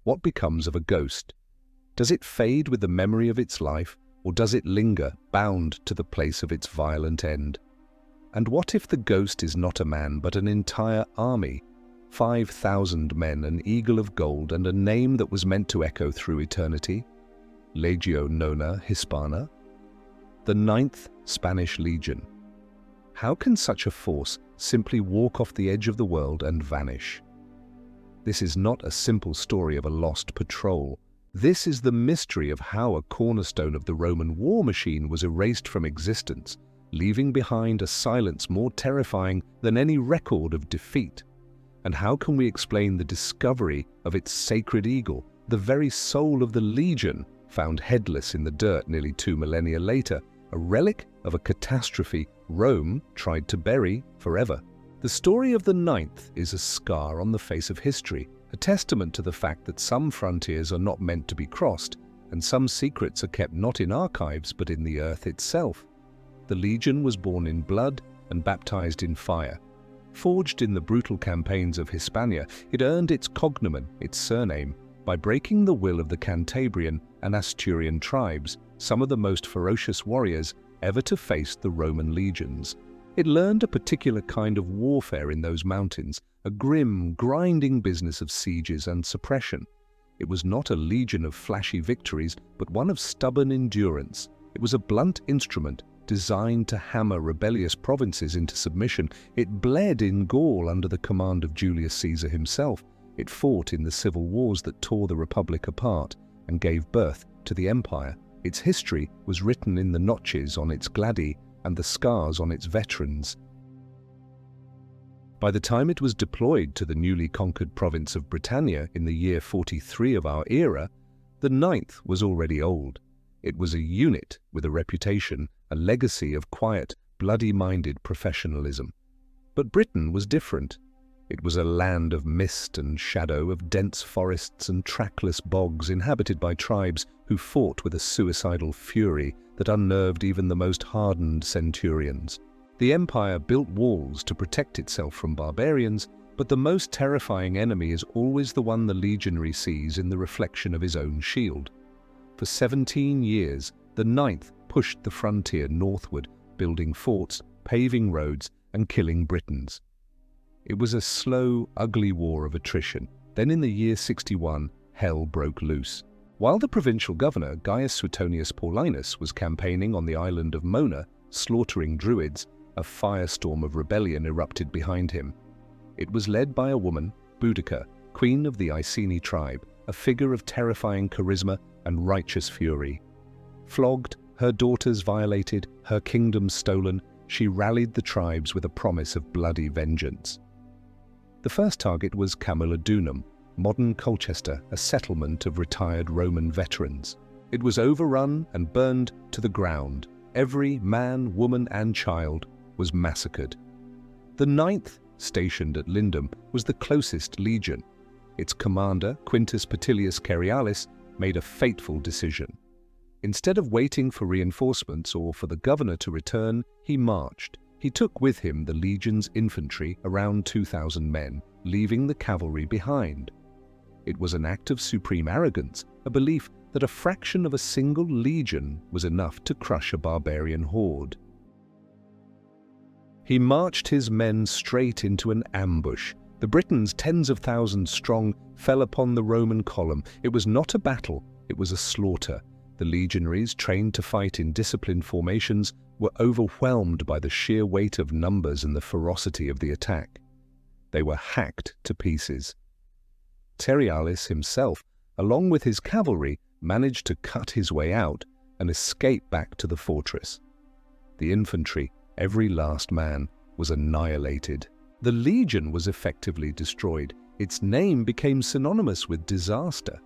What becomes of a ghost? Does it fade with the memory of its life, or does it linger, bound to the place of its violent end? And what if the ghost is not a man, but an entire army? 5,000 men, an eagle of gold, and a name that was meant to echo through eternity? Legio Nona Hispana? The 9th Spanish Legion. How can such a force simply walk off the edge of the world and vanish? This is not a simple story of a lost patrol. This is the mystery of how a cornerstone of the Roman war machine was erased from existence, leaving behind a silence more terrifying than any record of defeat. And how can we explain the discovery of its sacred eagle, the very soul of the legion, found headless in the dirt nearly 2 millennia later, a relic of a catastrophe Rome tried to bury forever? The story of the 9th is a scar on the face of history, a testament to the fact that some frontiers are not meant to be crossed, and some secrets are kept not in archives but in the earth itself. The legion was born in blood and baptized in fire. Forged in the brutal campaigns of Hispania, it earned its cognomen, its surname, by breaking the will of the Cantabrian and Asturian tribes, some of the most ferocious warriors ever to face the Roman legions. It learned a particular kind of warfare in those mountains, a grim, grinding business of sieges and suppression. It was not a legion of flashy victories, but one of stubborn endurance. It was a blunt instrument designed to hammer rebellious provinces into submission. It bled in Gaul under the command of Julius Caesar himself. It fought in the civil wars that tore the Republic apart and gave birth to the Empire. Its history was written in the notches on its gladi and the scars on its veterans. By the time it was deployed to the newly conquered province of Britannia in the year 43 of our era, the 9th was already old. It was a unit with a reputation, a legacy of quiet, bloody-minded professionalism. But Britain was different. It was a land of mist and shadow, of dense forests and trackless bogs inhabited by tribes who fought with a suicidal fury that unnerved even the most hardened centurions. The empire built walls to protect itself from barbarians, but the most terrifying enemy is always the one the legionary sees in the reflection of his own shield. For 17 years, the 9th pushed the frontier northward, building forts, paving roads, and killing Britons. It was a slow, ugly war of attrition. Then in the year 61, hell broke loose. While the provincial governor, Gaius Suetonius Paulinus, was campaigning on the island of Mona, slaughtering Druids, a firestorm of rebellion erupted behind him. It was led by a woman, Boudica, queen of the Iceni tribe, a figure of terrifying charisma and righteous fury. Flogged, her daughters violated, her kingdom stolen, she rallied the tribes with a promise of bloody vengeance. The first target was Camulodunum, modern Colchester, a settlement of retired Roman veterans. It was overrun and burned to the ground. Every man, woman, and child was massacred. The 9th, stationed at Lindum, was the closest legion. Its commander, Quintus Petilius Cerialis, made a fateful decision. Instead of waiting for reinforcements or for the governor to return, he marched. He took with him the legion's infantry, around 2,000 men, leaving the cavalry behind. It was an act of supreme arrogance, a belief that a fraction of a single legion was enough to crush a barbarian horde. He marched his men straight into an ambush. The Britons, tens of thousands strong, fell upon the Roman column. It was not a battle, it was a slaughter. The legionaries, trained to fight in disciplined formations, were overwhelmed by the sheer weight of numbers and the ferocity of the attack. They were hacked to pieces. Cerialis himself, along with his cavalry, managed to cut his way out and escape back to the fortress. The infantry, every last man, was annihilated. The legion was effectively destroyed. Its name became synonymous with disaster.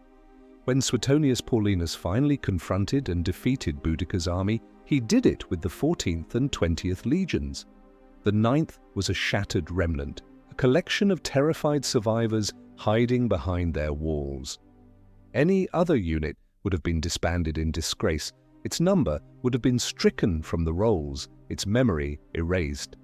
When Suetonius Paulinus finally confronted and defeated Boudica's army, he did it with the 14th and 20th legions. The 9th was a shattered remnant, a collection of terrified survivors hiding behind their walls. Any other unit would have been disbanded in disgrace. Its number would have been stricken from the rolls, its memory erased.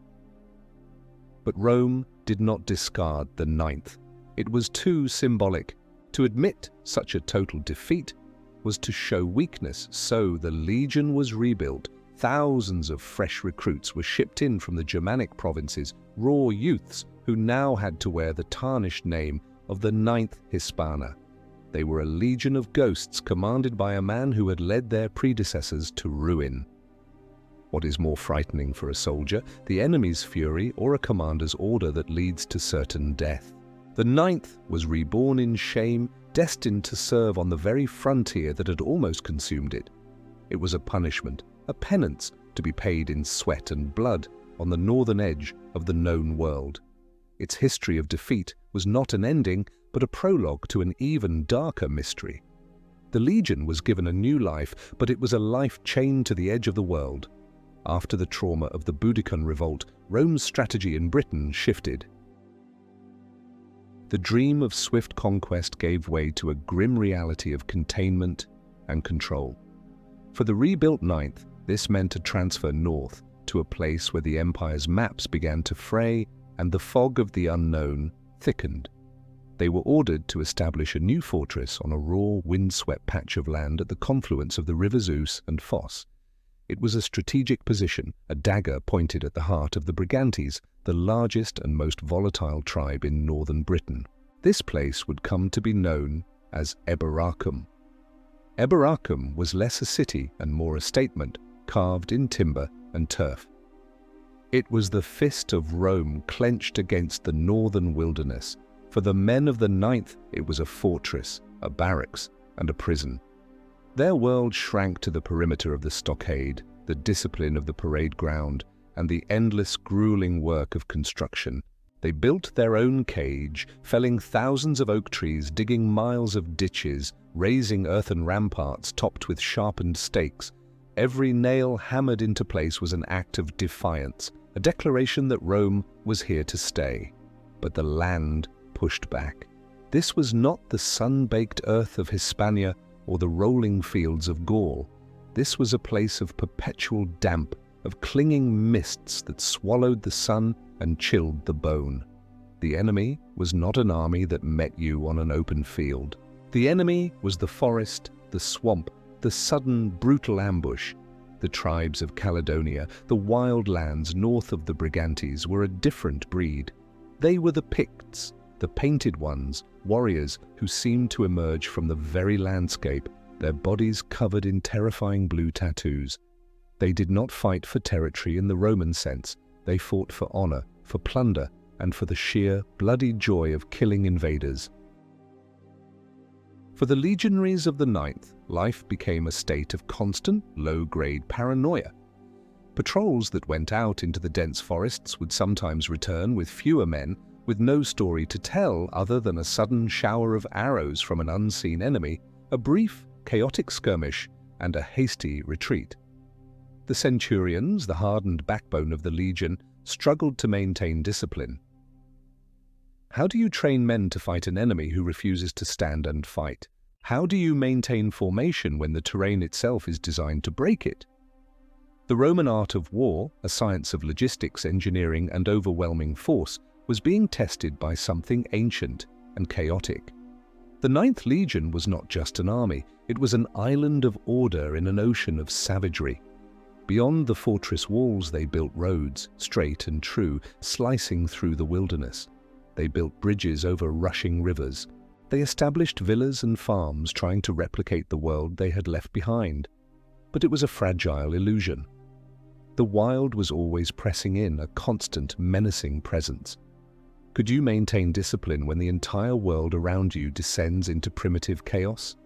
But Rome did not discard the 9th. It was too symbolic, To admit such a total defeat was to show weakness, so the legion was rebuilt. Thousands of fresh recruits were shipped in from the Germanic provinces, raw youths who now had to wear the tarnished name of the 9th Hispana. They were a legion of ghosts commanded by a man who had led their predecessors to ruin. What is more frightening for a soldier, the enemy's fury or a commander's order that leads to certain death? The 9th was reborn in shame, destined to serve on the very frontier that had almost consumed it. It was a punishment, a penance to be paid in sweat and blood on the northern edge of the known world. Its history of defeat was not an ending, but a prologue to an even darker mystery. The Legion was given a new life, but it was a life chained to the edge of the world. After the trauma of the Boudiccan revolt, Rome's strategy in Britain shifted. The dream of swift conquest gave way to a grim reality of containment and control. For the rebuilt 9th, this meant a transfer north to a place where the empire's maps began to fray and the fog of the unknown thickened. They were ordered to establish a new fortress on a raw, windswept patch of land at the confluence of the rivers Ouse and Foss. It was a strategic position, a dagger pointed at the heart of the Brigantes, the largest and most volatile tribe in northern Britain. This place would come to be known as Eboracum. Eboracum was less a city and more a statement, carved in timber and turf. It was the fist of Rome clenched against the northern wilderness. For the men of the 9th, it was a fortress, a barracks, and a prison. Their world shrank to the perimeter of the stockade, the discipline of the parade ground, and the endless, grueling work of construction. They built their own cage, felling thousands of oak trees, digging miles of ditches, raising earthen ramparts topped with sharpened stakes. Every nail hammered into place was an act of defiance, a declaration that Rome was here to stay. But the land pushed back. This was not the sun-baked earth of Hispania or the rolling fields of Gaul. This was a place of perpetual damp, of clinging mists that swallowed the sun and chilled the bone. The enemy was not an army that met you on an open field. The enemy was the forest, the swamp, the sudden, brutal ambush. The tribes of Caledonia, the wild lands north of the Brigantes, were a different breed. They were the Picts, the painted ones, warriors who seemed to emerge from the very landscape, their bodies covered in terrifying blue tattoos. They did not fight for territory in the Roman sense. They fought for honor, for plunder, and for the sheer, bloody joy of killing invaders. For the legionaries of the 9th, life became a state of constant, low-grade paranoia. Patrols that went out into the dense forests would sometimes return with fewer men, with no story to tell other than a sudden shower of arrows from an unseen enemy, a brief, chaotic skirmish, and a hasty retreat. The centurions, the hardened backbone of the legion, struggled to maintain discipline. How do you train men to fight an enemy who refuses to stand and fight? How do you maintain formation when the terrain itself is designed to break it? The Roman art of war, a science of logistics, engineering, and overwhelming force, was being tested by something ancient and chaotic. The 9th Legion was not just an army, it was an island of order in an ocean of savagery. Beyond the fortress walls they built roads, straight and true, slicing through the wilderness. They built bridges over rushing rivers. They established villas and farms trying to replicate the world they had left behind. But it was a fragile illusion. The wild was always pressing in, a constant, menacing presence. Could you maintain discipline when the entire world around you descends into primitive chaos?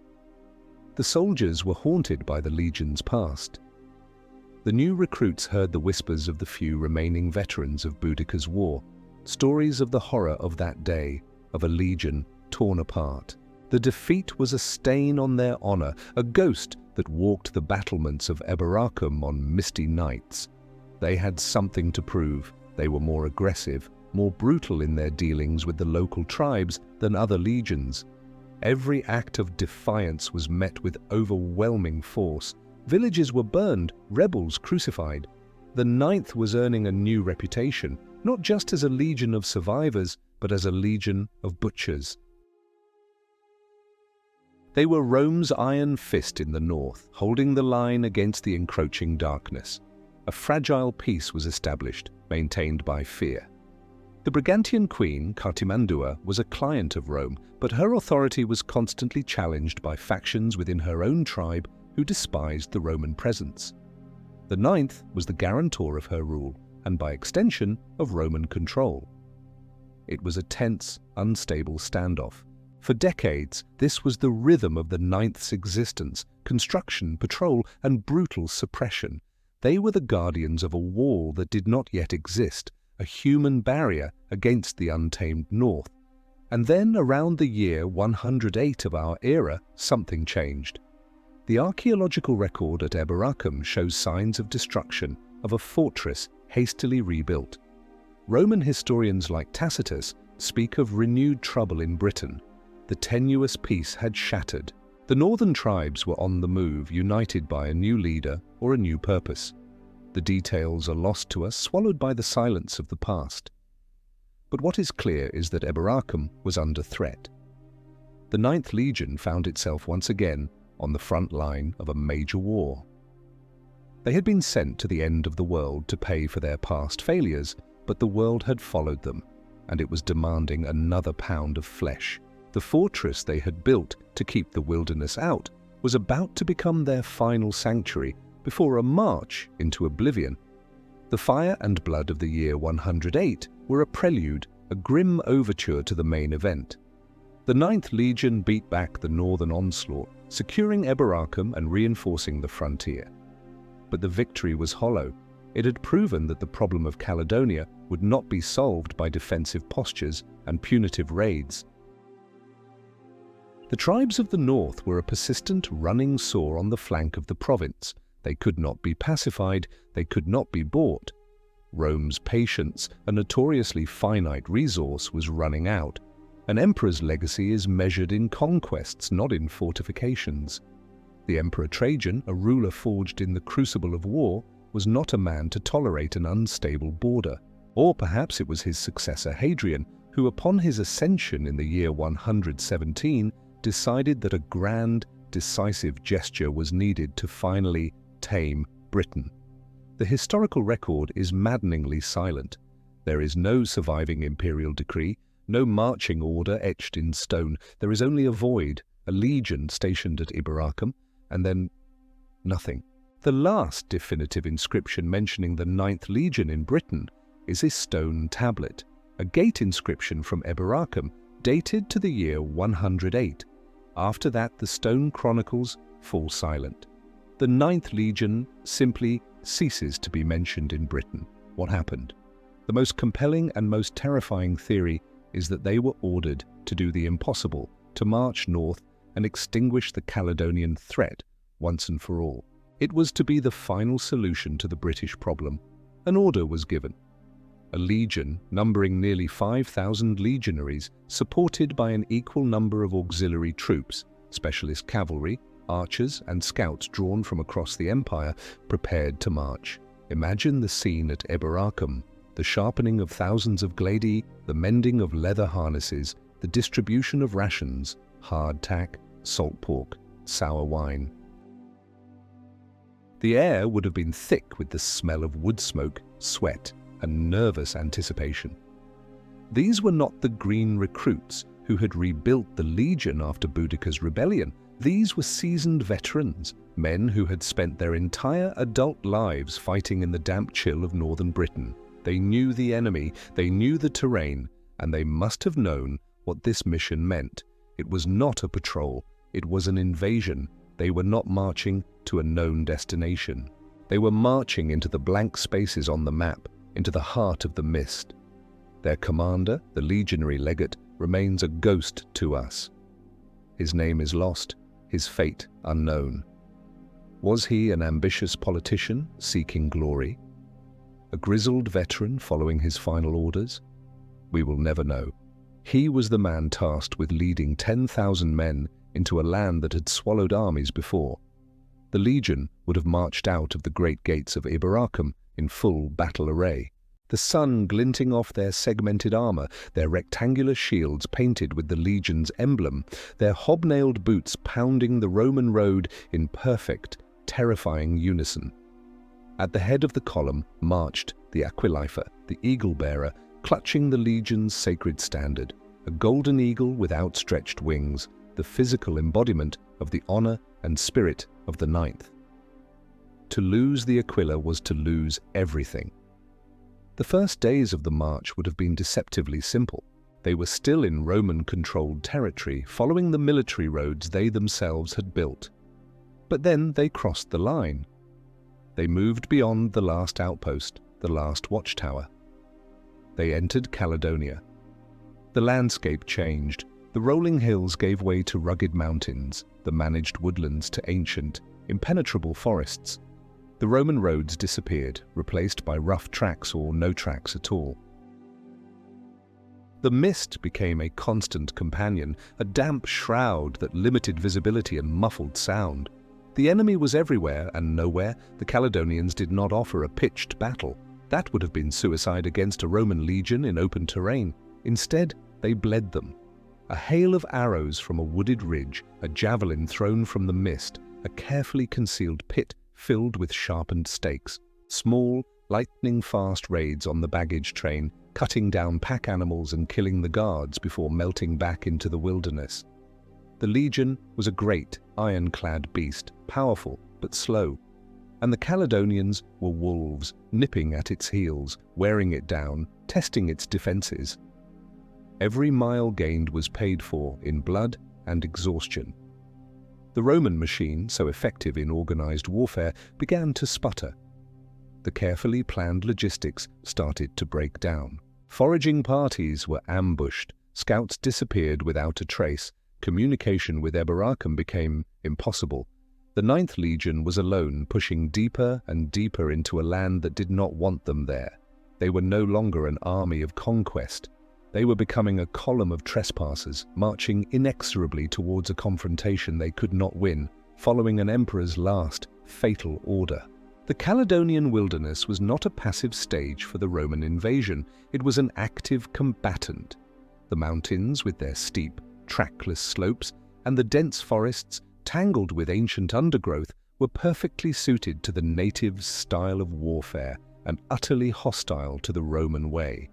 The soldiers were haunted by the legion's past. The new recruits heard the whispers of the few remaining veterans of Boudicca's war, stories of the horror of that day, of a legion torn apart. The defeat was a stain on their honor, a ghost that walked the battlements of Eboracum on misty nights. They had something to prove. They were more aggressive, more brutal in their dealings with the local tribes than other legions. Every act of defiance was met with overwhelming force. Villages were burned, rebels crucified. The 9th was earning a new reputation, not just as a legion of survivors, but as a legion of butchers. They were Rome's iron fist in the north, holding the line against the encroaching darkness. A fragile peace was established, maintained by fear. The Brigantian queen, Cartimandua, was a client of Rome, but her authority was constantly challenged by factions within her own tribe who despised the Roman presence. The ninth was the guarantor of her rule, and by extension, of Roman control. It was a tense, unstable standoff. For decades, this was the rhythm of the ninth's existence: construction, patrol, and brutal suppression. They were the guardians of a wall that did not yet exist, a human barrier against the untamed north. And then, around the year 108 of our era, something changed. The archaeological record at Eboracum shows signs of destruction, of a fortress hastily rebuilt. Roman historians like Tacitus speak of renewed trouble in Britain. The tenuous peace had shattered. The northern tribes were on the move, united by a new leader or a new purpose. The details are lost to us, swallowed by the silence of the past. But what is clear is that Eboracum was under threat. The Ninth Legion found itself once again on the front line of a major war. They had been sent to the end of the world to pay for their past failures, but the world had followed them, and it was demanding another pound of flesh. The fortress they had built to keep the wilderness out was about to become their final sanctuary before a march into oblivion. The fire and blood of the year 108 were a prelude, a grim overture to the main event. The Ninth Legion beat back the northern onslaught, securing Eboracum and reinforcing the frontier. But the victory was hollow. It had proven that the problem of Caledonia would not be solved by defensive postures and punitive raids. The tribes of the north were a persistent running sore on the flank of the province. They could not be pacified, they could not be bought. Rome's patience, a notoriously finite resource, was running out. An emperor's legacy is measured in conquests, not in fortifications. The Emperor Trajan, a ruler forged in the crucible of war, was not a man to tolerate an unstable border. Or perhaps it was his successor Hadrian, who upon his ascension in the year 117 decided that a grand, decisive gesture was needed to finally tame Britain. The historical record is maddeningly silent. There is no surviving imperial decree, no marching order etched in stone. There is only a void, a legion stationed at Eboracum, and then nothing. The last definitive inscription mentioning the Ninth Legion in Britain is a stone tablet, a gate inscription from Eboracum dated to the year 108. After that, the stone chronicles fall silent. The Ninth Legion simply ceases to be mentioned in Britain. What happened? The most compelling and most terrifying theory is that they were ordered to do the impossible, to march north and extinguish the Caledonian threat once and for all. It was to be the final solution to the British problem. An order was given. A legion, numbering nearly 5,000 legionaries, supported by an equal number of auxiliary troops, specialist cavalry, archers and scouts drawn from across the empire, prepared to march. Imagine the scene at Eboracum: the sharpening of thousands of gladi, the mending of leather harnesses, the distribution of rations, hardtack, salt pork, sour wine. The air would have been thick with the smell of wood smoke, sweat, and nervous anticipation. These were not the green recruits who had rebuilt the legion after Boudicca's rebellion. These were seasoned veterans, men who had spent their entire adult lives fighting in the damp chill of northern Britain. They knew the enemy, they knew the terrain, and they must have known what this mission meant. It was not a patrol, it was an invasion. They were not marching to a known destination. They were marching into the blank spaces on the map, into the heart of the mist. Their commander, the legionary legate, remains a ghost to us. His name is lost, his fate unknown. Was he an ambitious politician seeking glory? A grizzled veteran following his final orders? We will never know. He was the man tasked with leading 10,000 men into a land that had swallowed armies before. The legion would have marched out of the great gates of Eboracum in full battle array. the sun glinting off their segmented armor, their rectangular shields painted with the legion's emblem, their hobnailed boots pounding the Roman road in perfect, terrifying unison. At the head of the column marched the aquilifer, the eagle-bearer, clutching the legion's sacred standard, a golden eagle with outstretched wings, the physical embodiment of the honor and spirit of the Ninth. To lose the Aquila was to lose everything. The first days of the march would have been deceptively simple. They were still in Roman-controlled territory, following the military roads they themselves had built. But then they crossed the line. They moved beyond the last outpost, the last watchtower. They entered Caledonia. The landscape changed. The rolling hills gave way to rugged mountains, the managed woodlands to ancient, impenetrable forests. The Roman roads disappeared, replaced by rough tracks or no tracks at all. The mist became a constant companion, a damp shroud that limited visibility and muffled sound. The enemy was everywhere and nowhere. The Caledonians did not offer a pitched battle. That would have been suicide against a Roman legion in open terrain. Instead, they bled them. A hail of arrows from a wooded ridge, a javelin thrown from the mist, a carefully concealed pit filled with sharpened stakes. Small, lightning-fast raids on the baggage train, cutting down pack animals and killing the guards before melting back into the wilderness. The legion was a great, iron-clad beast, powerful but slow. And the Caledonians were wolves, nipping at its heels, wearing it down, testing its defenses. Every mile gained was paid for in blood and exhaustion. The Roman machine, so effective in organized warfare, began to sputter. The carefully planned logistics started to break down. Foraging parties were ambushed, scouts disappeared without a trace, communication with Eboracum became impossible. The Ninth Legion was alone, pushing deeper and deeper into a land that did not want them there. They were no longer an army of conquest. They were becoming a column of trespassers, marching inexorably towards a confrontation they could not win, following an emperor's last, fatal order. The Caledonian wilderness was not a passive stage for the Roman invasion. It was an active combatant. The mountains, with their steep, trackless slopes, and the dense forests, tangled with ancient undergrowth, were perfectly suited to the natives' style of warfare and utterly hostile to the Roman way.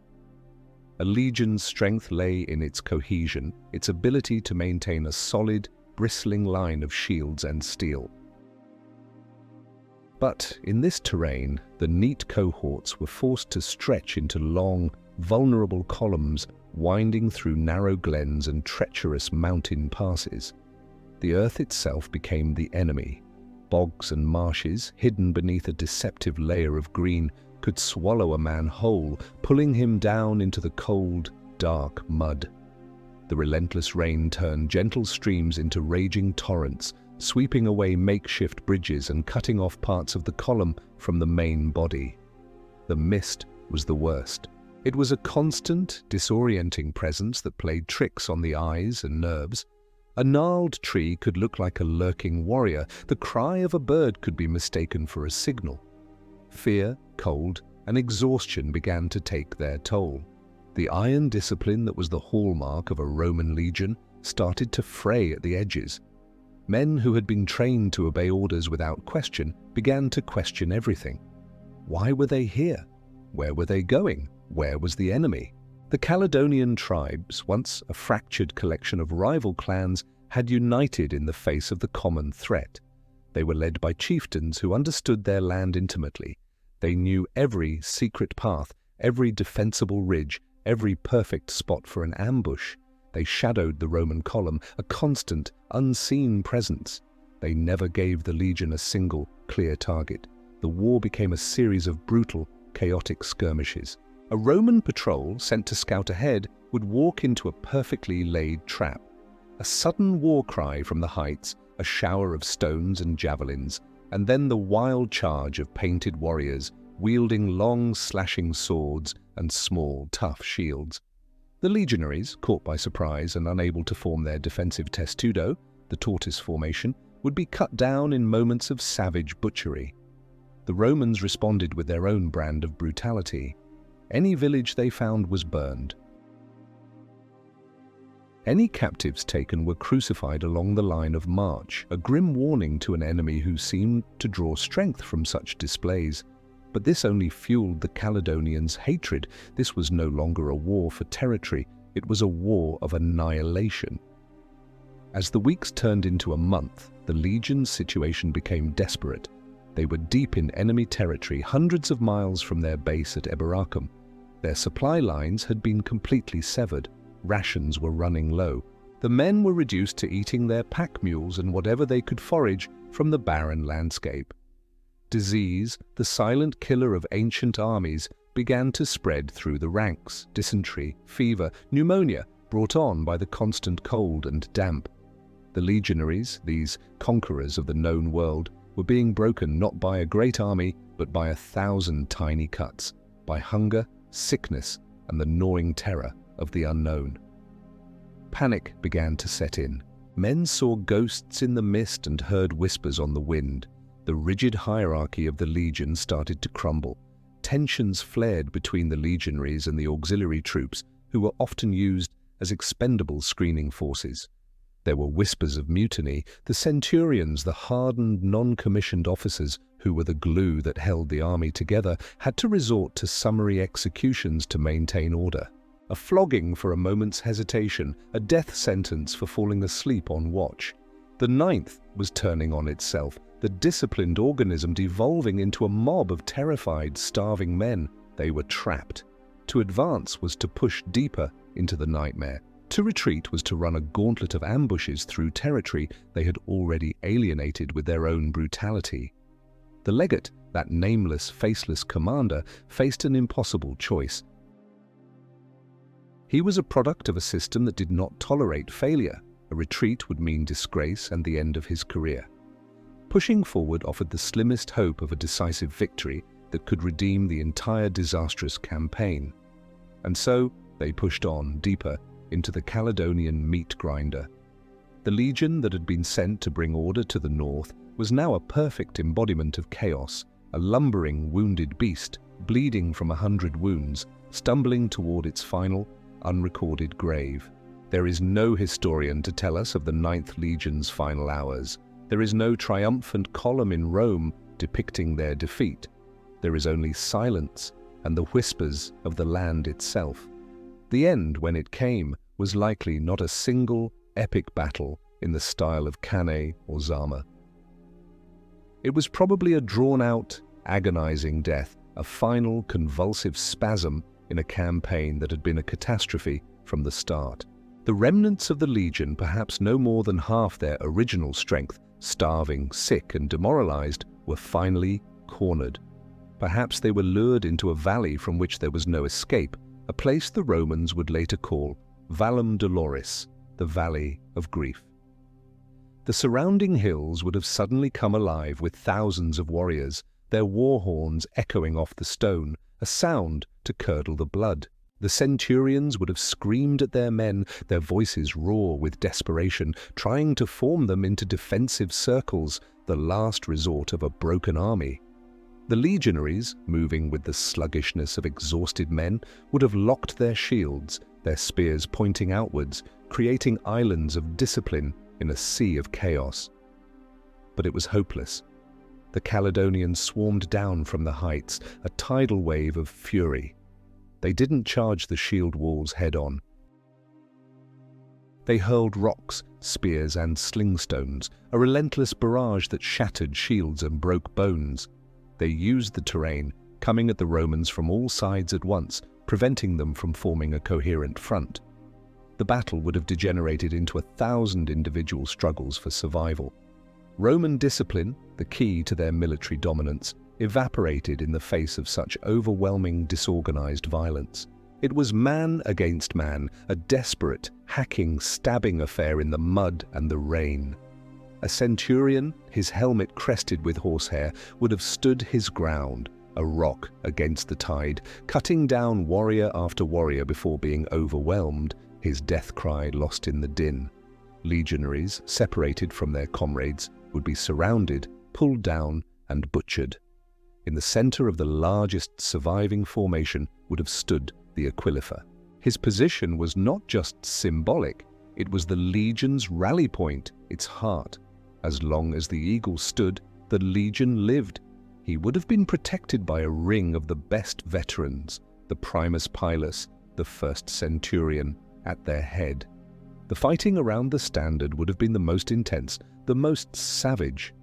A legion's strength lay in its cohesion, its ability to maintain a solid, bristling line of shields and steel. But in this terrain, the neat cohorts were forced to stretch into long, vulnerable columns, winding through narrow glens and treacherous mountain passes. The earth itself became the enemy. Bogs and marshes, hidden beneath a deceptive layer of green, could swallow a man whole, pulling him down into the cold, dark mud. The relentless rain turned gentle streams into raging torrents, sweeping away makeshift bridges and cutting off parts of the column from the main body. The mist was the worst. It was a constant, disorienting presence that played tricks on the eyes and nerves. A gnarled tree could look like a lurking warrior. The cry of a bird could be mistaken for a signal. Fear, cold, and exhaustion began to take their toll. The iron discipline that was the hallmark of a Roman legion started to fray at the edges. Men who had been trained to obey orders without question began to question everything. Why were they here? Where were they going? Where was the enemy? The Caledonian tribes, once a fractured collection of rival clans, had united in the face of the common threat. They were led by chieftains who understood their land intimately. They knew every secret path, every defensible ridge, every perfect spot for an ambush. They shadowed the Roman column, a constant, unseen presence. They never gave the legion a single, clear target. The war became a series of brutal, chaotic skirmishes. A Roman patrol sent to scout ahead would walk into a perfectly laid trap. A sudden war cry from the heights, a shower of stones and javelins, and then the wild charge of painted warriors wielding long, slashing swords and small, tough shields. The legionaries, caught by surprise and unable to form their defensive testudo, the tortoise formation, would be cut down in moments of savage butchery. The Romans responded with their own brand of brutality. Any village they found was burned. Any captives taken were crucified along the line of march, a grim warning to an enemy who seemed to draw strength from such displays. But this only fueled the Caledonians' hatred. This was no longer a war for territory, it was a war of annihilation. As the weeks turned into a month, the legion's situation became desperate. They were deep in enemy territory, hundreds of miles from their base at Eboracum. Their supply lines had been completely severed. Rations were running low. The men were reduced to eating their pack mules and whatever they could forage from the barren landscape. Disease, the silent killer of ancient armies, began to spread through the ranks. Dysentery, fever, pneumonia, brought on by the constant cold and damp. The legionaries, these conquerors of the known world, were being broken not by a great army, but by 1,000 tiny cuts, by hunger, sickness, and the gnawing terror of the unknown. Panic began to set in. Men saw ghosts in the mist and heard whispers on the wind. The rigid hierarchy of the legion started to crumble. Tensions flared between the legionaries and the auxiliary troops, who were often used as expendable screening forces. There were whispers of mutiny. The centurions, the hardened, non-commissioned officers who were the glue that held the army together, had to resort to summary executions to maintain order. A flogging for a moment's hesitation, a death sentence for falling asleep on watch. The 9th was turning on itself, the disciplined organism devolving into a mob of terrified, starving men. They were trapped. To advance was to push deeper into the nightmare. To retreat was to run a gauntlet of ambushes through territory they had already alienated with their own brutality. The legate, that nameless, faceless commander, faced an impossible choice. He was a product of a system that did not tolerate failure. A retreat would mean disgrace and the end of his career. Pushing forward offered the slimmest hope of a decisive victory that could redeem the entire disastrous campaign. And so they pushed on deeper into the Caledonian meat grinder. The legion that had been sent to bring order to the north was now a perfect embodiment of chaos, a lumbering, wounded beast, bleeding from 100 wounds, stumbling toward its final, unrecorded grave. There is no historian to tell us of the 9th Legion's final hours. There is no triumphant column in Rome depicting their defeat. There is only silence and the whispers of the land itself. The end, when it came, was likely not a single epic battle in the style of Cannae or Zama. It was probably a drawn-out, agonizing death, a final convulsive spasm in a campaign that had been a catastrophe from the start. The remnants of the legion, perhaps no more than half their original strength, starving, sick, and demoralized, were finally cornered. Perhaps they were lured into a valley from which there was no escape, a place the Romans would later call Vallum Doloris, the Valley of Grief. The surrounding hills would have suddenly come alive with thousands of warriors, their war horns echoing off the stone, a sound to curdle the blood. The centurions would have screamed at their men, their voices raw with desperation, trying to form them into defensive circles, the last resort of a broken army. The legionaries, moving with the sluggishness of exhausted men, would have locked their shields, their spears pointing outwards, creating islands of discipline in a sea of chaos. But it was hopeless. The Caledonians swarmed down from the heights, a tidal wave of fury. They didn't charge the shield walls head-on. They hurled rocks, spears, and slingstones, a relentless barrage that shattered shields and broke bones. They used the terrain, coming at the Romans from all sides at once, preventing them from forming a coherent front. The battle would have degenerated into 1,000 individual struggles for survival. Roman discipline, the key to their military dominance, evaporated in the face of such overwhelming, disorganized violence. It was man against man, a desperate, hacking, stabbing affair in the mud and the rain. A centurion, his helmet crested with horsehair, would have stood his ground, a rock against the tide, cutting down warrior after warrior before being overwhelmed, his death cry lost in the din. Legionaries, separated from their comrades, would be surrounded, pulled down, and butchered. In the center of the largest surviving formation would have stood the Aquilifer. His position was not just symbolic, it was the legion's rally point, its heart. As long as the eagle stood, the legion lived. He would have been protected by a ring of the best veterans, the primus pilus, the first centurion, at their head. The fighting around the standard would have been the most intense, the most savage.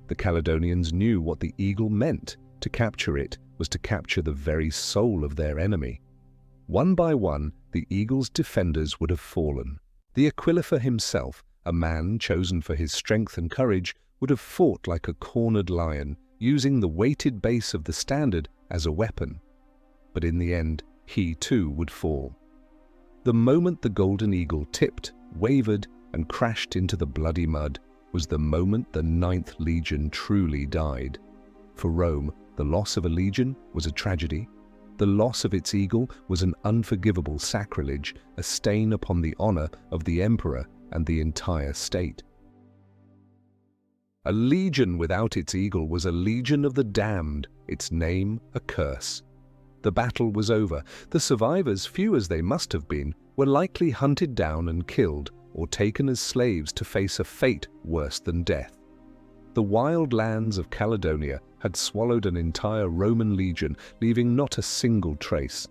The Caledonians knew what the eagle meant. To capture it was to capture the very soul of their enemy. One by one, the eagle's defenders would have fallen. The Aquilifer himself, a man chosen for his strength and courage, would have fought like a cornered lion, using the weighted base of the standard as a weapon. But in the end, he too would fall. The moment the golden eagle tipped, wavered, and crashed into the bloody mud was the moment the 9th Legion truly died. For Rome, the loss of a legion was a tragedy. The loss of its eagle was an unforgivable sacrilege, a stain upon the honor of the emperor and the entire state. A legion without its eagle was a legion of the damned, its name a curse. The battle was over. The survivors, few as they must have been, were likely hunted down and killed or taken as slaves to face a fate worse than death. The wild lands of Caledonia had swallowed an entire Roman legion, leaving not a single trace.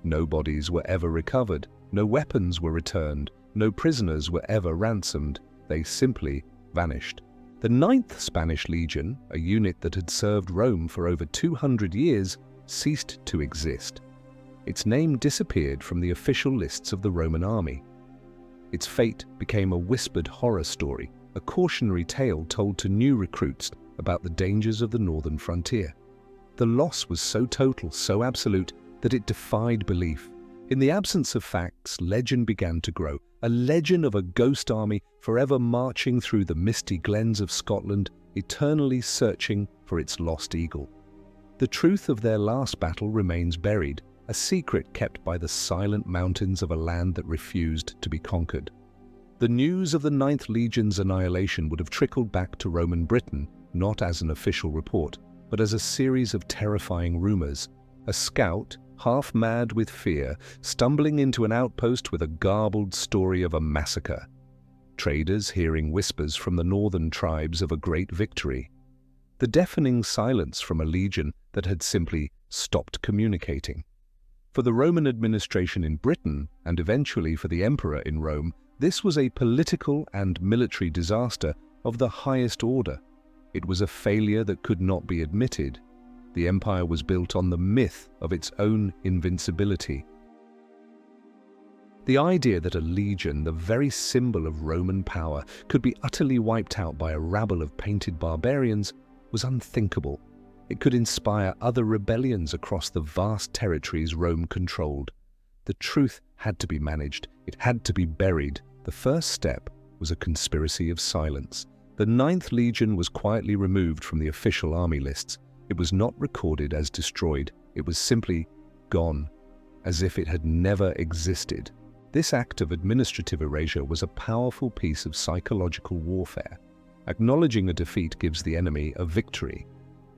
No bodies were ever recovered, no weapons were returned, no prisoners were ever ransomed. They simply vanished. The 9th Spanish Legion, a unit that had served Rome for over 200 years, ceased to exist. Its name disappeared from the official lists of the Roman army. Its fate became a whispered horror story, a cautionary tale told to new recruits about the dangers of the northern frontier. The loss was so total, so absolute, that it defied belief. In the absence of facts, legend began to grow, a legend of a ghost army forever marching through the misty glens of Scotland, eternally searching for its lost eagle. The truth of their last battle remains buried, a secret kept by the silent mountains of a land that refused to be conquered. The news of the 9th Legion's annihilation would have trickled back to Roman Britain, not as an official report, but as a series of terrifying rumors. A scout, half mad with fear, stumbling into an outpost with a garbled story of a massacre. Traders hearing whispers from the northern tribes of a great victory. The deafening silence from a legion that had simply stopped communicating. For the Roman administration in Britain, and eventually for the emperor in Rome, this was a political and military disaster of the highest order. It was a failure that could not be admitted. The empire was built on the myth of its own invincibility. The idea that a legion, the very symbol of Roman power, could be utterly wiped out by a rabble of painted barbarians was unthinkable. It could inspire other rebellions across the vast territories Rome controlled. The truth had to be managed. It had to be buried. The first step was a conspiracy of silence. The 9th Legion was quietly removed from the official army lists. It was not recorded as destroyed. It was simply gone, as if it had never existed. This act of administrative erasure was a powerful piece of psychological warfare. Acknowledging a defeat gives the enemy a victory.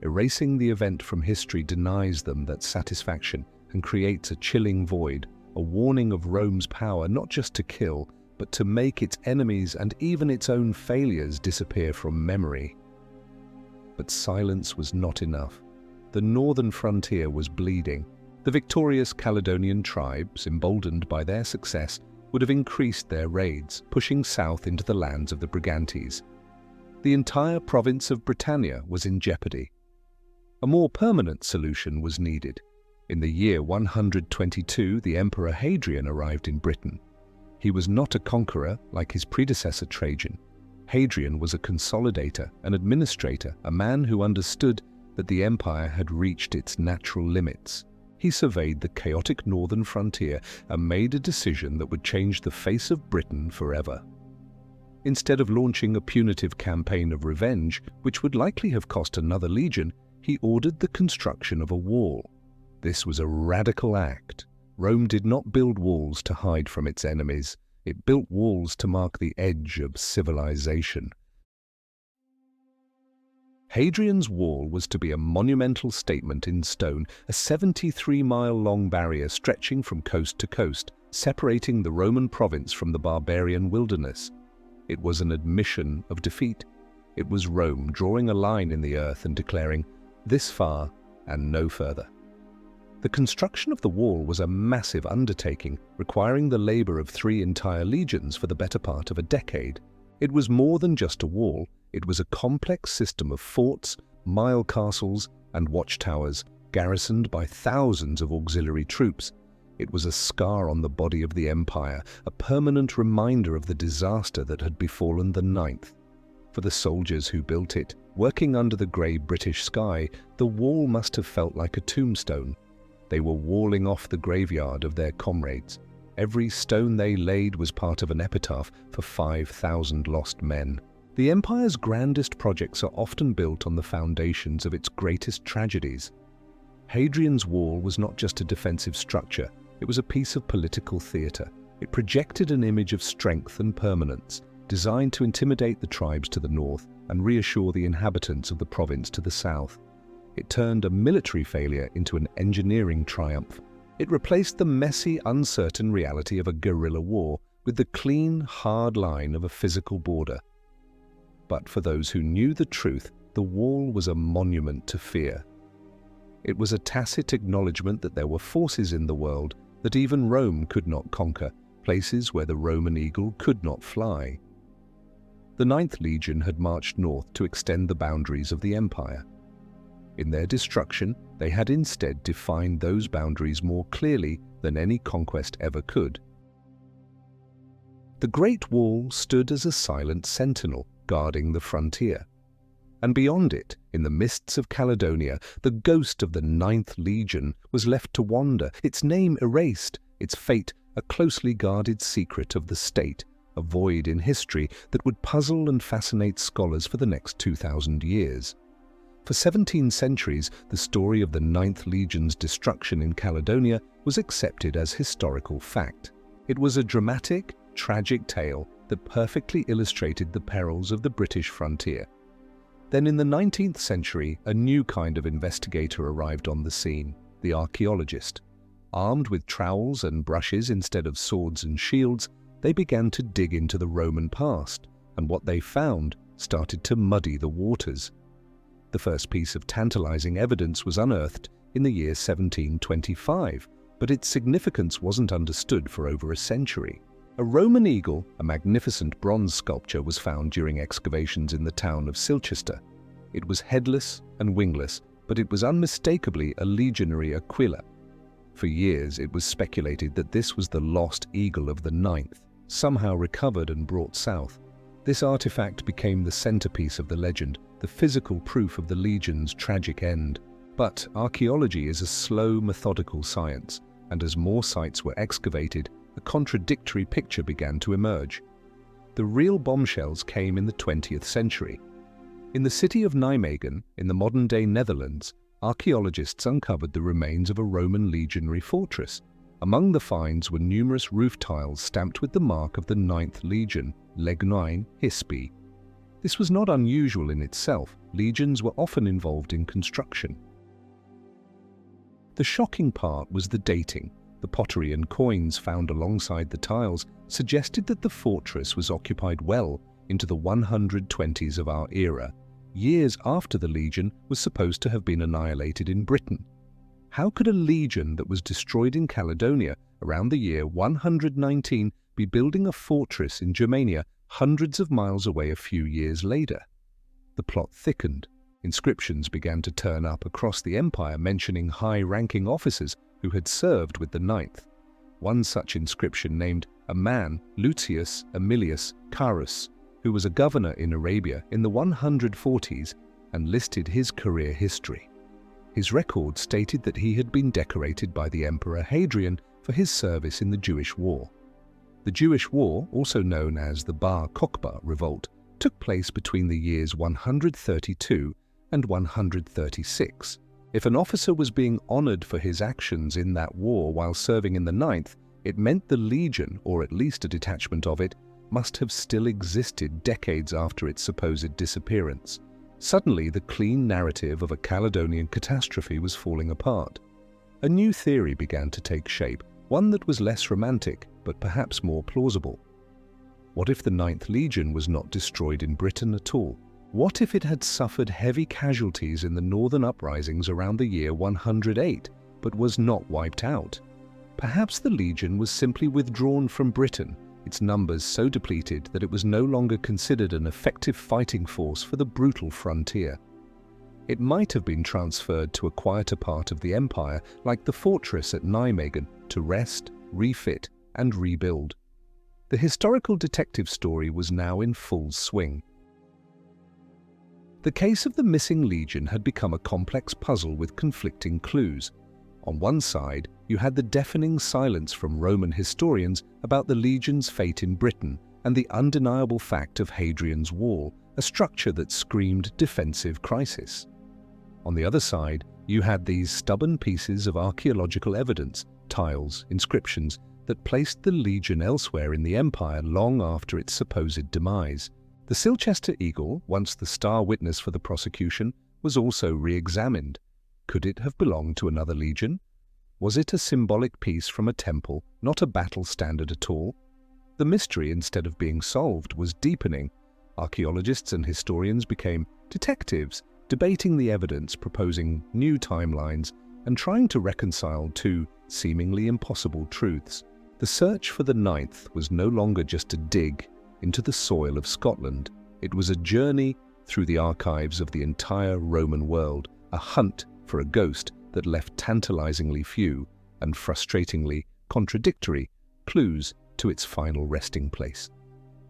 Erasing the event from history denies them that satisfaction and creates a chilling void, a warning of Rome's power not just to kill, but to make its enemies and even its own failures disappear from memory. But silence was not enough. The northern frontier was bleeding. The victorious Caledonian tribes, emboldened by their success, would have increased their raids, pushing south into the lands of the Brigantes. The entire province of Britannia was in jeopardy. A more permanent solution was needed. In the year 122, the Emperor Hadrian arrived in Britain. He was not a conqueror like his predecessor Trajan. Hadrian was a consolidator, an administrator, a man who understood that the empire had reached its natural limits. He surveyed the chaotic northern frontier and made a decision that would change the face of Britain forever. Instead of launching a punitive campaign of revenge, which would likely have cost another legion, he ordered the construction of a wall. This was a radical act. Rome did not build walls to hide from its enemies. It built walls to mark the edge of civilization. Hadrian's Wall was to be a monumental statement in stone, a 73-mile-long barrier stretching from coast to coast, separating the Roman province from the barbarian wilderness. It was an admission of defeat. It was Rome drawing a line in the earth and declaring, "This far and no further." The construction of the wall was a massive undertaking, requiring the labor of 3 entire legions for the better part of a decade. It was more than just a wall. It was a complex system of forts, mile castles, and watchtowers, garrisoned by thousands of auxiliary troops. It was a scar on the body of the empire, a permanent reminder of the disaster that had befallen the Ninth. For the soldiers who built it, working under the grey British sky, the wall must have felt like a tombstone. They were walling off the graveyard of their comrades. Every stone they laid was part of an epitaph for 5,000 lost men. The empire's grandest projects are often built on the foundations of its greatest tragedies. Hadrian's Wall was not just a defensive structure, it was a piece of political theatre. It projected an image of strength and permanence, designed to intimidate the tribes to the north and reassure the inhabitants of the province to the south. It turned a military failure into an engineering triumph. It replaced the messy, uncertain reality of a guerrilla war with the clean, hard line of a physical border. But for those who knew the truth, the wall was a monument to fear. It was a tacit acknowledgement that there were forces in the world that even Rome could not conquer, places where the Roman eagle could not fly. The 9th Legion had marched north to extend the boundaries of the empire. In their destruction, they had instead defined those boundaries more clearly than any conquest ever could. The Great Wall stood as a silent sentinel, guarding the frontier. And beyond it, in the mists of Caledonia, the ghost of the 9th Legion was left to wander, its name erased, its fate a closely guarded secret of the state, a void in history that would puzzle and fascinate scholars for the next 2,000 years. For 17 centuries, the story of the 9th Legion's destruction in Caledonia was accepted as historical fact. It was a dramatic, tragic tale that perfectly illustrated the perils of the British frontier. Then in the 19th century, a new kind of investigator arrived on the scene, the archaeologist. Armed with trowels and brushes instead of swords and shields, they began to dig into the Roman past, and what they found started to muddy the waters. The first piece of tantalizing evidence was unearthed in the year 1725, but its significance wasn't understood for over a century. A Roman eagle, a magnificent bronze sculpture, was found during excavations in the town of Silchester. It was headless and wingless, but it was unmistakably a legionary aquila. For years it was speculated that this was the lost eagle of the 9th, somehow recovered and brought south. This artifact became the centerpiece of the legend, the physical proof of the legion's tragic end. But archaeology is a slow, methodical science, and as more sites were excavated, a contradictory picture began to emerge. The real bombshells came in the 20th century. In the city of Nijmegen, in the modern-day Netherlands, archaeologists uncovered the remains of a Roman legionary fortress. Among the finds were numerous roof tiles stamped with the mark of the 9th Legion, Leg 9, Hispi. This was not unusual in itself. Legions were often involved in construction. The shocking part was the dating. The pottery and coins found alongside the tiles suggested that the fortress was occupied well into the 120s of our era, years after the legion was supposed to have been annihilated in Britain. How could a legion that was destroyed in Caledonia around the year 119 be building a fortress in Germania hundreds of miles away a few years later? The plot thickened. Inscriptions began to turn up across the empire mentioning high-ranking officers who had served with the 9th. One such inscription named a man, Lucius Aemilius Carus, who was a governor in Arabia in the 140s, and listed his career history. His record stated that he had been decorated by the Emperor Hadrian for his service in the Jewish War. The Jewish War, also known as the Bar Kokhba Revolt, took place between the years 132 and 136. If an officer was being honored for his actions in that war while serving in the 9th, it meant the legion, or at least a detachment of it, must have still existed decades after its supposed disappearance. Suddenly, the clean narrative of a Caledonian catastrophe was falling apart. A new theory began to take shape, one that was less romantic, but perhaps more plausible. What if the Ninth Legion was not destroyed in Britain at all? What if it had suffered heavy casualties in the northern uprisings around the year 108, but was not wiped out? Perhaps the Legion was simply withdrawn from Britain, its numbers so depleted that it was no longer considered an effective fighting force for the brutal frontier. It might have been transferred to a quieter part of the empire, like the fortress at Nijmegen, to rest, refit, and rebuild. The historical detective story was now in full swing. The case of the missing Legion had become a complex puzzle with conflicting clues. On one side, you had the deafening silence from Roman historians about the Legion's fate in Britain and the undeniable fact of Hadrian's Wall, a structure that screamed defensive crisis. On the other side, you had these stubborn pieces of archaeological evidence, tiles, inscriptions, that placed the Legion elsewhere in the empire long after its supposed demise. The Silchester eagle, once the star witness for the prosecution, was also re-examined. Could it have belonged to another legion? Was it a symbolic piece from a temple, not a battle standard at all? The mystery, instead of being solved, was deepening. Archaeologists and historians became detectives, debating the evidence, proposing new timelines, and trying to reconcile two seemingly impossible truths. The search for the Ninth was no longer just a dig into the soil of Scotland. It was a journey through the archives of the entire Roman world, a hunt for a ghost that left tantalizingly few and frustratingly contradictory clues to its final resting place.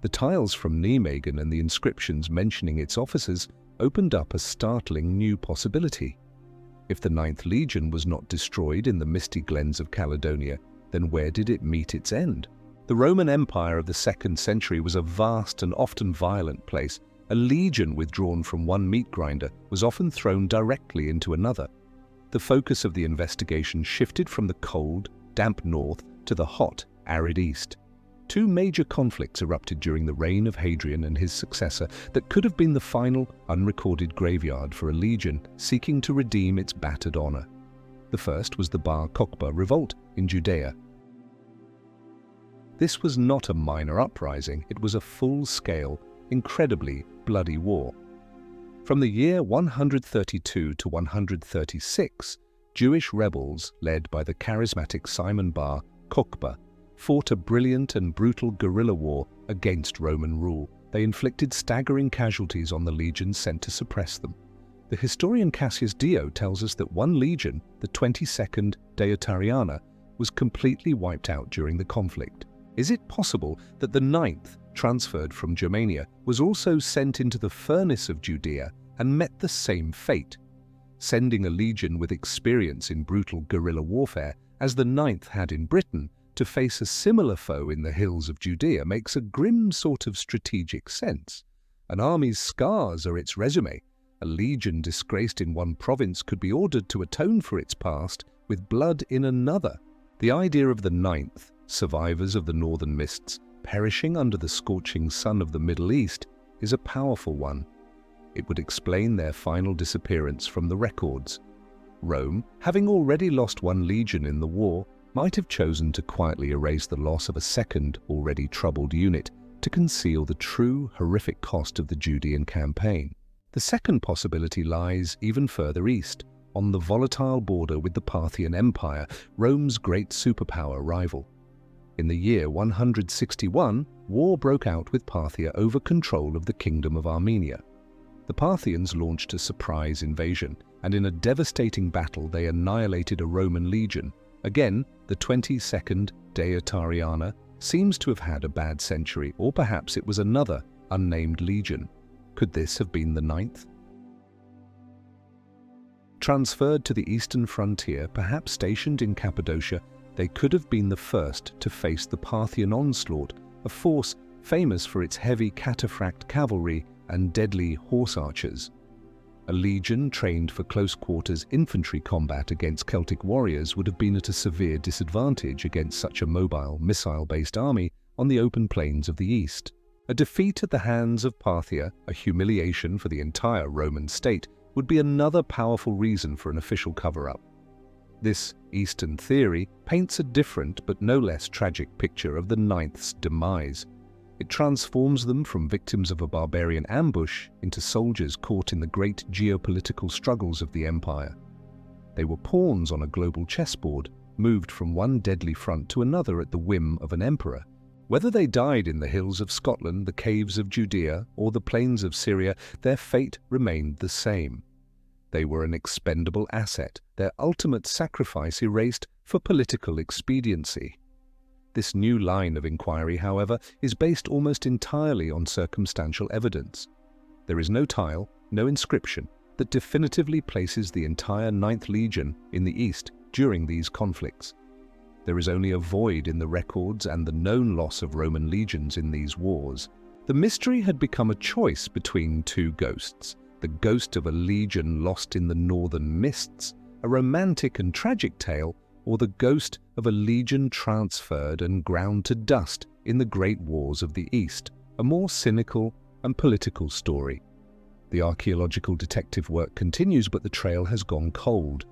The tiles from Nijmegen and the inscriptions mentioning its officers opened up a startling new possibility. If the Ninth Legion was not destroyed in the misty glens of Caledonia, then where did it meet its end? The Roman Empire of the 2nd century was a vast and often violent place. A legion withdrawn from one meat grinder was often thrown directly into another. The focus of the investigation shifted from the cold, damp north to the hot, arid east. Two major conflicts erupted during the reign of Hadrian and his successor that could have been the final, unrecorded graveyard for a legion seeking to redeem its battered honor. The first was the Bar Kokhba revolt in Judea. This was not a minor uprising, it was a full-scale, incredibly bloody war. From the year 132 to 136, Jewish rebels, led by the charismatic Simon Bar Kokhba, fought a brilliant and brutal guerrilla war against Roman rule. They inflicted staggering casualties on the legions sent to suppress them. The historian Cassius Dio tells us that one legion, the 22nd Deiotariana, was completely wiped out during the conflict. Is it possible that the 9th, transferred from Germania, was also sent into the furnace of Judea and met the same fate? Sending a legion with experience in brutal guerrilla warfare, as the 9th had in Britain, to face a similar foe in the hills of Judea makes a grim sort of strategic sense. An army's scars are its resume. A legion disgraced in one province could be ordered to atone for its past with blood in another. The idea of the 9th, survivors of the northern mists, perishing under the scorching sun of the Middle East, is a powerful one. It would explain their final disappearance from the records. Rome, having already lost one legion in the war, might have chosen to quietly erase the loss of a second, already troubled unit to conceal the true, horrific cost of the Judean campaign. The second possibility lies even further east, on the volatile border with the Parthian Empire, Rome's great superpower rival. In the year 161, war broke out with Parthia over control of the Kingdom of Armenia. The Parthians launched a surprise invasion, and in a devastating battle they annihilated a Roman legion. Again, the 22nd Deiotariana seems to have had a bad century, or perhaps it was another unnamed legion. Could this have been the 9th? Transferred to the eastern frontier, perhaps stationed in Cappadocia, they could have been the first to face the Parthian onslaught, a force famous for its heavy cataphract cavalry and deadly horse archers. A legion trained for close-quarters infantry combat against Celtic warriors would have been at a severe disadvantage against such a mobile, missile-based army on the open plains of the east. A defeat at the hands of Parthia, a humiliation for the entire Roman state, would be another powerful reason for an official cover-up. This Eastern theory paints a different but no less tragic picture of the Ninth's demise. It transforms them from victims of a barbarian ambush into soldiers caught in the great geopolitical struggles of the empire. They were pawns on a global chessboard, moved from one deadly front to another at the whim of an emperor. Whether they died in the hills of Scotland, the caves of Judea, or the plains of Syria, their fate remained the same. They were an expendable asset, their ultimate sacrifice erased for political expediency. This new line of inquiry, however, is based almost entirely on circumstantial evidence. There is no tile, no inscription, that definitively places the entire Ninth Legion in the East during these conflicts. There is only a void in the records and the known loss of Roman legions in these wars. The mystery had become a choice between two ghosts: the ghost of a legion lost in the northern mists, a romantic and tragic tale, or the ghost of a legion transferred and ground to dust in the great wars of the East, a more cynical and political story. The archaeological detective work continues, but the trail has gone cold.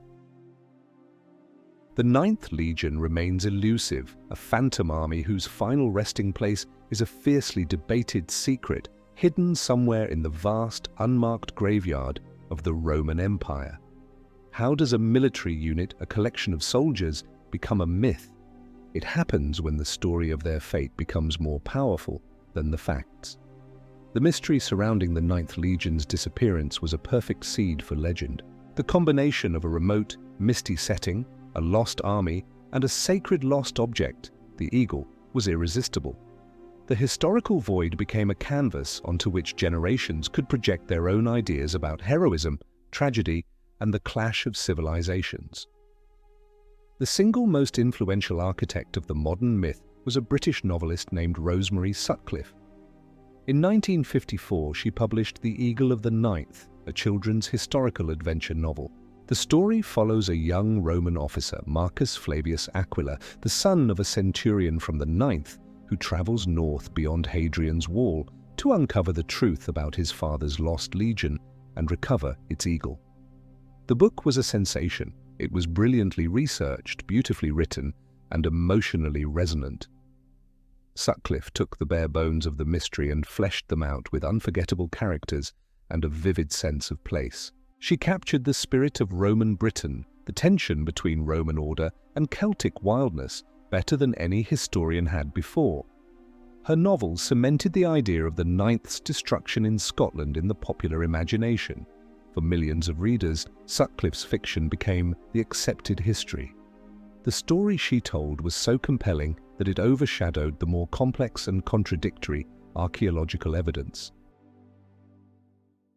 The Ninth Legion remains elusive, a phantom army whose final resting place is a fiercely debated secret hidden somewhere in the vast, unmarked graveyard of the Roman Empire. How does a military unit, a collection of soldiers, become a myth? It happens when the story of their fate becomes more powerful than the facts. The mystery surrounding the Ninth Legion's disappearance was a perfect seed for legend. The combination of a remote, misty setting, a lost army, and a sacred lost object, the eagle, was irresistible. The historical void became a canvas onto which generations could project their own ideas about heroism, tragedy, and the clash of civilizations. The single most influential architect of the modern myth was a British novelist named Rosemary Sutcliffe. In 1954, she published The Eagle of the Ninth, a children's historical adventure novel. The story follows a young Roman officer, Marcus Flavius Aquila, the son of a centurion from the Ninth, who travels north beyond Hadrian's Wall to uncover the truth about his father's lost legion and recover its eagle. The book was a sensation. It was brilliantly researched, beautifully written, and emotionally resonant. Sutcliffe took the bare bones of the mystery and fleshed them out with unforgettable characters and a vivid sense of place. She captured the spirit of Roman Britain, the tension between Roman order and Celtic wildness, better than any historian had before. Her novel cemented the idea of the Ninth's destruction in Scotland in the popular imagination. For millions of readers, Sutcliffe's fiction became the accepted history. The story she told was so compelling that it overshadowed the more complex and contradictory archaeological evidence.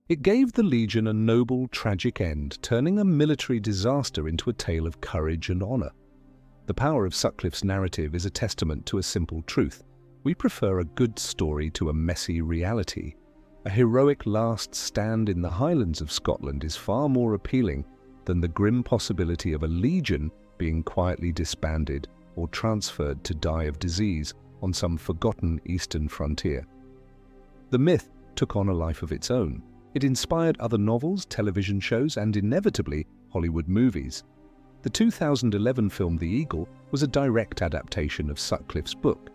It gave the Legion a noble, tragic end, turning a military disaster into a tale of courage and honor. The power of Sutcliffe's narrative is a testament to a simple truth. We prefer a good story to a messy reality. A heroic last stand in the highlands of Scotland is far more appealing than the grim possibility of a legion being quietly disbanded or transferred to die of disease on some forgotten eastern frontier. The myth took on a life of its own. It inspired other novels, television shows, and inevitably Hollywood movies. The 2011 film The Eagle was a direct adaptation of Sutcliffe's book.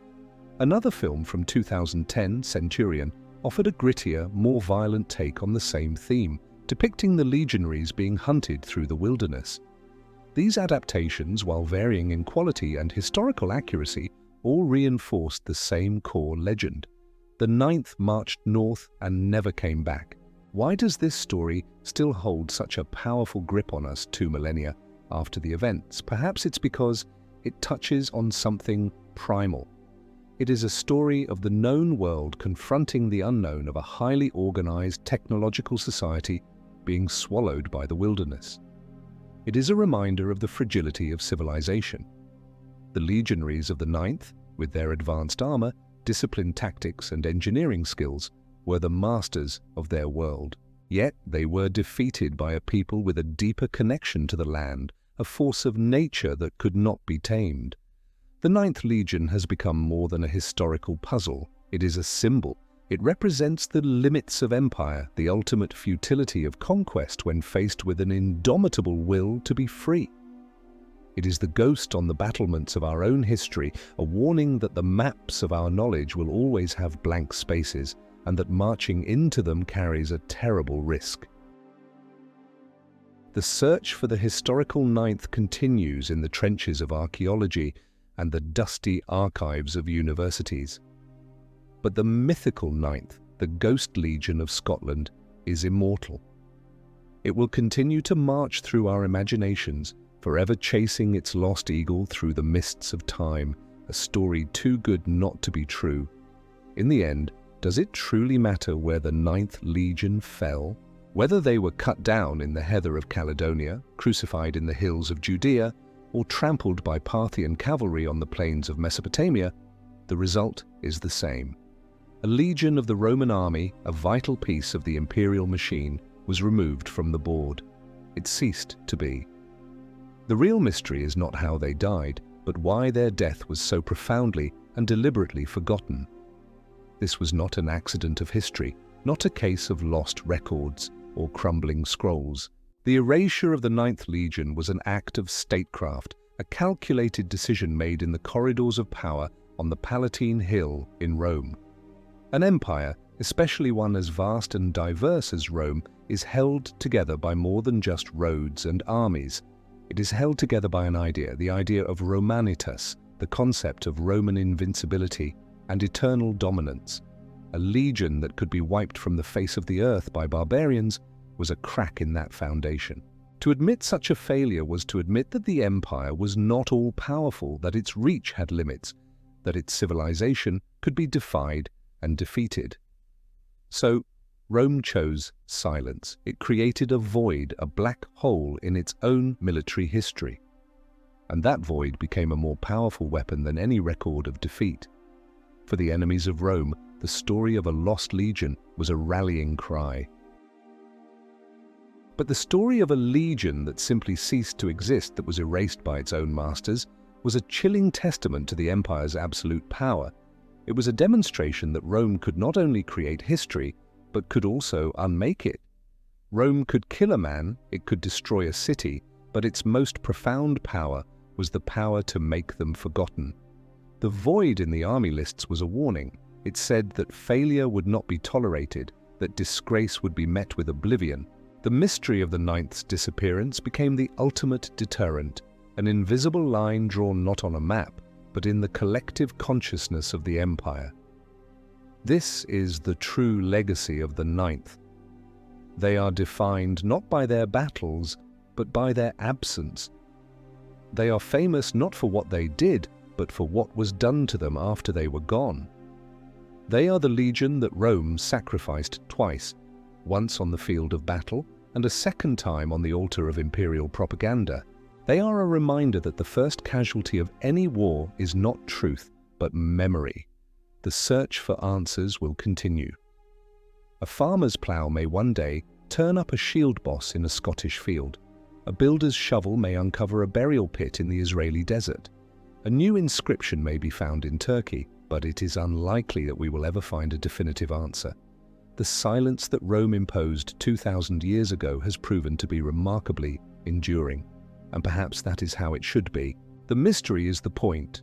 Another film from 2010, Centurion, offered a grittier, more violent take on the same theme, depicting the legionaries being hunted through the wilderness. These adaptations, while varying in quality and historical accuracy, all reinforced the same core legend. The Ninth marched north and never came back. Why does this story still hold such a powerful grip on us 2 millennia after the events? Perhaps it's because it touches on something primal. It is a story of the known world confronting the unknown, of a highly organized technological society being swallowed by the wilderness. It is a reminder of the fragility of civilization. The legionaries of the Ninth, with their advanced armor, disciplined tactics, and engineering skills, were the masters of their world. Yet they were defeated by a people with a deeper connection to the land, a force of nature that could not be tamed. The Ninth Legion has become more than a historical puzzle. It is a symbol, It represents the limits of empire, the ultimate futility of conquest when faced with an indomitable will to be free. It is the ghost on the battlements of our own history, a warning that the maps of our knowledge will always have blank spaces, and that marching into them carries a terrible risk. The search for the historical ninth continues in the trenches of archaeology and the dusty archives of universities. But the mythical ninth, the Ghost Legion of Scotland, is immortal. It will continue to march through our imaginations, forever chasing its lost eagle through the mists of time, a story too good not to be true. In the end, does it truly matter where the Ninth Legion fell? Whether they were cut down in the heather of Caledonia, crucified in the hills of Judea, or trampled by Parthian cavalry on the plains of Mesopotamia, the result is the same. A legion of the Roman army, a vital piece of the imperial machine, was removed from the board. It ceased to be. The real mystery is not how they died, but why their death was so profoundly and deliberately forgotten. This was not an accident of history, not a case of lost records or crumbling scrolls. The erasure of the Ninth Legion was an act of statecraft, a calculated decision made in the corridors of power on the Palatine Hill in Rome. An empire, especially one as vast and diverse as Rome, is held together by more than just roads and armies. It is held together by an idea, the idea of Romanitas, the concept of Roman invincibility and eternal dominance. A legion that could be wiped from the face of the earth by barbarians was a crack in that foundation. To admit such a failure was to admit that the empire was not all-powerful, that its reach had limits, that its civilization could be defied and defeated. So, Rome chose silence. It created a void, a black hole in its own military history. And that void became a more powerful weapon than any record of defeat. For the enemies of Rome, the story of a lost legion was a rallying cry. But the story of a legion that simply ceased to exist, that was erased by its own masters, was a chilling testament to the empire's absolute power. It was a demonstration that Rome could not only create history, but could also unmake it. Rome could kill a man, it could destroy a city, but its most profound power was the power to make them forgotten. The void in the army lists was a warning. It said that failure would not be tolerated, that disgrace would be met with oblivion. The mystery of the Ninth's disappearance became the ultimate deterrent, an invisible line drawn not on a map, but in the collective consciousness of the empire. This is the true legacy of the Ninth. They are defined not by their battles, but by their absence. They are famous not for what they did, but for what was done to them after they were gone. They are the legion that Rome sacrificed twice, once on the field of battle and a second time on the altar of imperial propaganda. They are a reminder that the first casualty of any war is not truth, but memory. The search for answers will continue. A farmer's plough may one day turn up a shield boss in a Scottish field. A builder's shovel may uncover a burial pit in the Israeli desert. A new inscription may be found in Turkey, but it is unlikely that we will ever find a definitive answer. The silence that Rome imposed 2,000 years ago has proven to be remarkably enduring, and perhaps that is how it should be. The mystery is the point.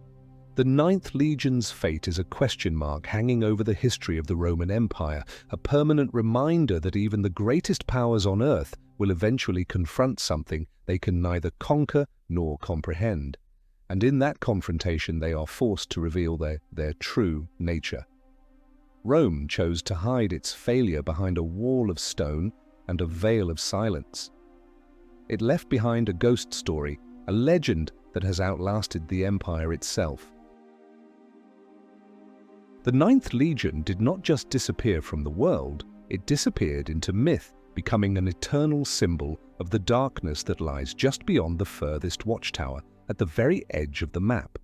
The Ninth Legion's fate is a question mark hanging over the history of the Roman Empire, a permanent reminder that even the greatest powers on earth will eventually confront something they can neither conquer nor comprehend. And in that confrontation they are forced to reveal their true nature. Rome chose to hide its failure behind a wall of stone and a veil of silence. It left behind a ghost story, a legend that has outlasted the empire itself. The Ninth Legion did not just disappear from the world, it disappeared into myth, becoming an eternal symbol of the darkness that lies just beyond the furthest watchtower, at the very edge of the map.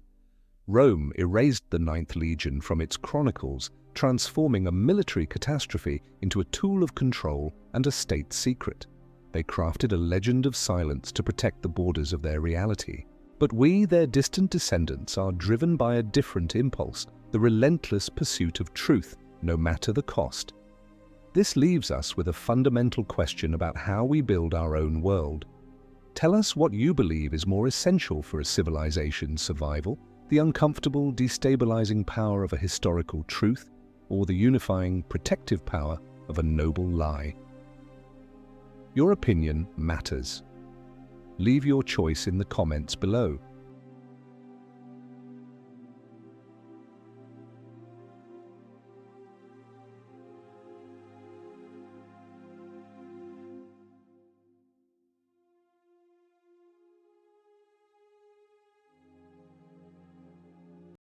Rome erased the Ninth Legion from its chronicles, transforming a military catastrophe into a tool of control and a state secret. They crafted a legend of silence to protect the borders of their reality. But we, their distant descendants, are driven by a different impulse, the relentless pursuit of truth, no matter the cost. This leaves us with a fundamental question about how we build our own world. Tell us what you believe is more essential for a civilization's survival: the uncomfortable, destabilizing power of a historical truth, or the unifying, protective power of a noble lie. Your opinion matters. Leave your choice in the comments below.